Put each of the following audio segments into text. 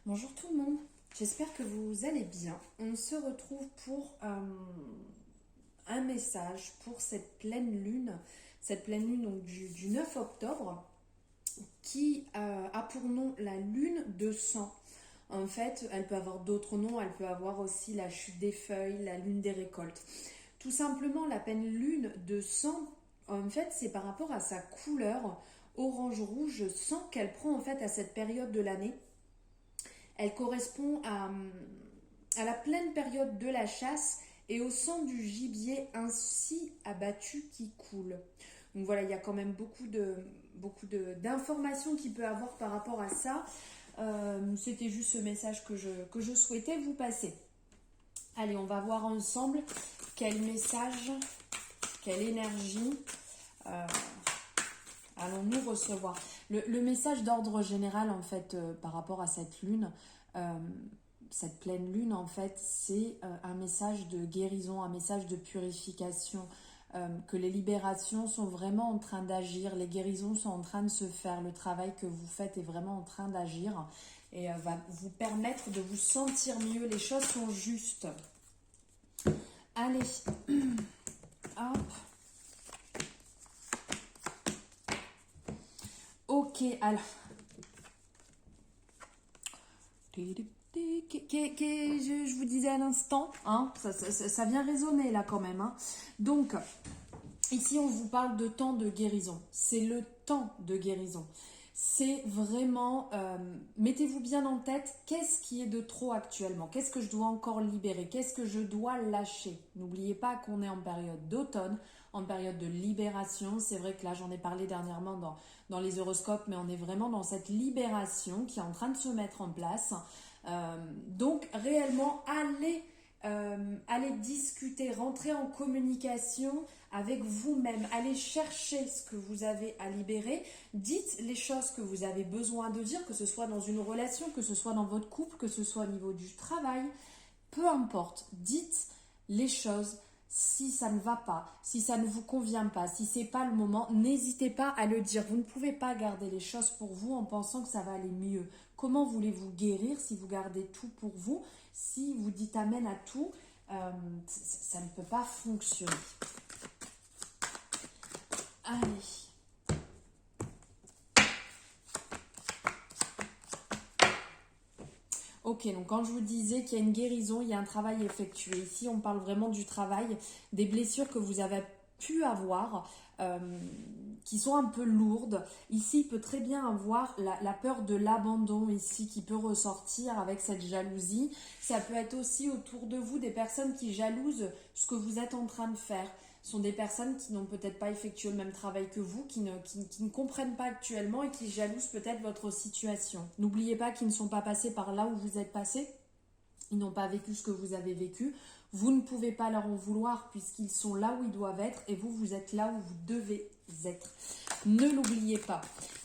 Bonjour tout le monde, j'espère que vous allez bien. On se retrouve pour un message pour cette pleine lune donc, du 9 octobre qui a pour nom la lune de sang. En fait, elle peut avoir d'autres noms, elle peut avoir aussi la chute des feuilles, la lune des récoltes. Tout simplement, la pleine lune de sang, en fait, c'est par rapport à sa couleur orange-rouge sang qu'elle prend en fait à cette période de l'année. Elle correspond à la pleine période de la chasse et au sang du gibier ainsi abattu qui coule. Donc voilà, il y a quand même d'informations qu'il peut avoir par rapport à ça. C'était juste ce message que je souhaitais vous passer. Allez, on va voir ensemble quel message, quelle énergie allons-nous recevoir. Le message d'ordre général, en fait, par rapport à cette lune, euh, cette pleine lune, en fait, c'est un message de guérison, un message de purification, que les libérations sont vraiment en train d'agir, les guérisons sont en train de se faire, le travail que vous faites est vraiment en train d'agir et va vous permettre de vous sentir mieux, les choses sont justes. Allez, hop. Ok, alors. Je vous disais à l'instant, hein, ça vient résonner là quand même. Hein. Donc, ici on vous parle de temps de guérison. C'est le temps de guérison. C'est vraiment, mettez-vous bien en tête, qu'est-ce qui est de trop actuellement? Qu'est-ce que je dois encore libérer? Qu'est-ce que je dois lâcher? N'oubliez pas qu'on est en période d'automne, en période de libération. C'est vrai que là, j'en ai parlé dernièrement dans les horoscopes, mais on est vraiment dans cette libération qui est en train de se mettre en place. Donc, réellement, allez discuter, rentrer en communication avec vous-même, allez chercher ce que vous avez à libérer, dites les choses que vous avez besoin de dire, que ce soit dans une relation, que ce soit dans votre couple, que ce soit au niveau du travail, peu importe, dites les choses. Si ça ne va pas, si ça ne vous convient pas, si c'est pas le moment, n'hésitez pas à le dire. Vous ne pouvez pas garder les choses pour vous en pensant que ça va aller mieux. Comment voulez-vous guérir si vous gardez tout pour vous? Si vous dites amen à tout, ça ne peut pas fonctionner. Allez. Ok, donc quand je vous disais qu'il y a une guérison, il y a un travail effectué. Ici, on parle vraiment du travail, des blessures que vous avez pu avoir, qui sont un peu lourdes. Ici, il peut très bien avoir la peur de l'abandon ici qui peut ressortir avec cette jalousie. Ça peut être aussi autour de vous des personnes qui jalousent ce que vous êtes en train de faire. Ce sont des personnes qui n'ont peut-être pas effectué le même travail que vous, qui ne comprennent pas actuellement et qui jalousent peut-être votre situation. N'oubliez pas qu'ils ne sont pas passés par là où vous êtes passé. Ils n'ont pas vécu ce que vous avez vécu. Vous ne pouvez pas leur en vouloir puisqu'ils sont là où ils doivent être et vous, vous êtes là où vous devez être. Ne l'oubliez pas.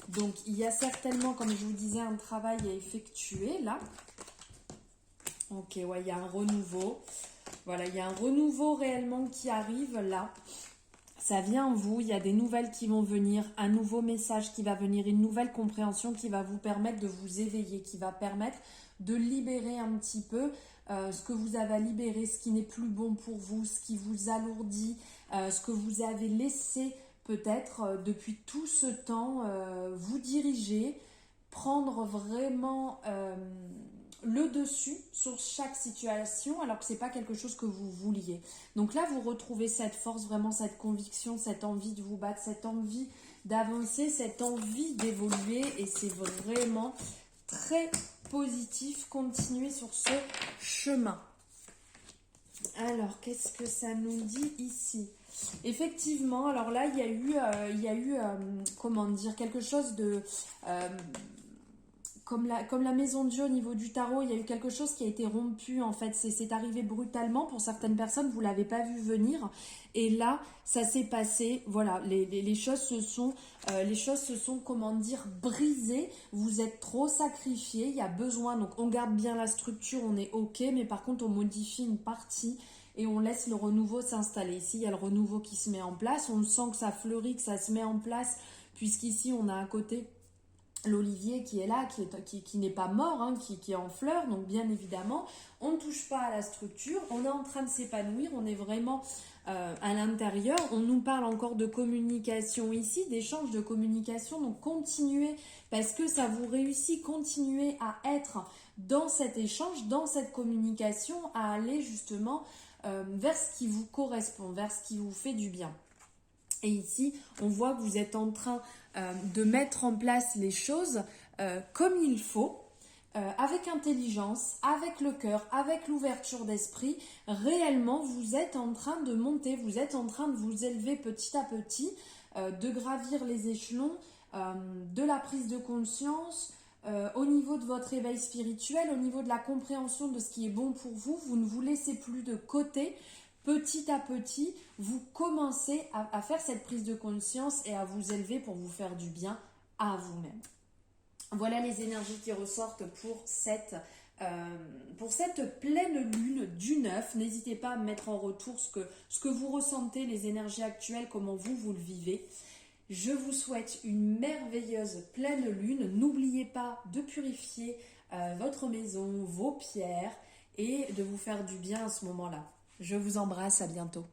Donc, il y a certainement, comme je vous disais, un travail à effectuer là. Ok, ouais, il y a un renouveau. Voilà, il y a un renouveau réellement qui arrive là. Ça vient en vous, il y a des nouvelles qui vont venir, un nouveau message qui va venir, une nouvelle compréhension qui va vous permettre de vous éveiller, qui va permettre de libérer un petit peu ce que vous avez à libérer, ce qui n'est plus bon pour vous, ce qui vous alourdit, ce que vous avez laissé peut-être depuis tout ce temps vous diriger, prendre vraiment le dessus sur chaque situation alors que c'est pas quelque chose que vous vouliez. Donc là vous retrouvez cette force, vraiment cette conviction, cette envie de vous battre, cette envie d'avancer, cette envie d'évoluer et c'est vraiment très positif. Continuez sur ce chemin. Alors qu'est-ce que ça nous dit ici? Effectivement, alors là il y a eu comment dire, quelque chose de comme la maison de Dieu au niveau du tarot, il y a eu quelque chose qui a été rompu en fait, c'est arrivé brutalement pour certaines personnes, vous ne l'avez pas vu venir et là ça s'est passé, voilà, les choses se sont comment dire brisées, vous êtes trop sacrifié, il y a besoin, donc on garde bien la structure, on est ok, mais par contre on modifie une partie et on laisse le renouveau s'installer. Ici il y a le renouveau qui se met en place, on sent que ça fleurit, que ça se met en place, puisqu'ici on a un côté l'olivier qui est là, qui n'est pas mort, hein, qui est en fleurs, donc bien évidemment, on ne touche pas à la structure, on est en train de s'épanouir, on est vraiment à l'intérieur, on nous parle encore de communication ici, d'échange de communication, donc continuez, parce que ça vous réussit, continuez à être dans cet échange, dans cette communication, à aller justement vers ce qui vous correspond, vers ce qui vous fait du bien. Et ici, on voit que vous êtes en train de mettre en place les choses comme il faut, avec intelligence, avec le cœur, avec l'ouverture d'esprit. Réellement, vous êtes en train de monter, vous êtes en train de vous élever petit à petit, de gravir les échelons de la prise de conscience, au niveau de votre éveil spirituel, au niveau de la compréhension de ce qui est bon pour vous. Vous ne vous laissez plus de côté. Petit à petit, vous commencez à faire cette prise de conscience et à vous élever pour vous faire du bien à vous-même. Voilà les énergies qui ressortent pour cette pleine lune du 9. N'hésitez pas à me mettre en retour ce que vous ressentez, les énergies actuelles, comment vous le vivez. Je vous souhaite une merveilleuse pleine lune. N'oubliez pas de purifier votre maison, vos pierres et de vous faire du bien à ce moment-là. Je vous embrasse, à bientôt.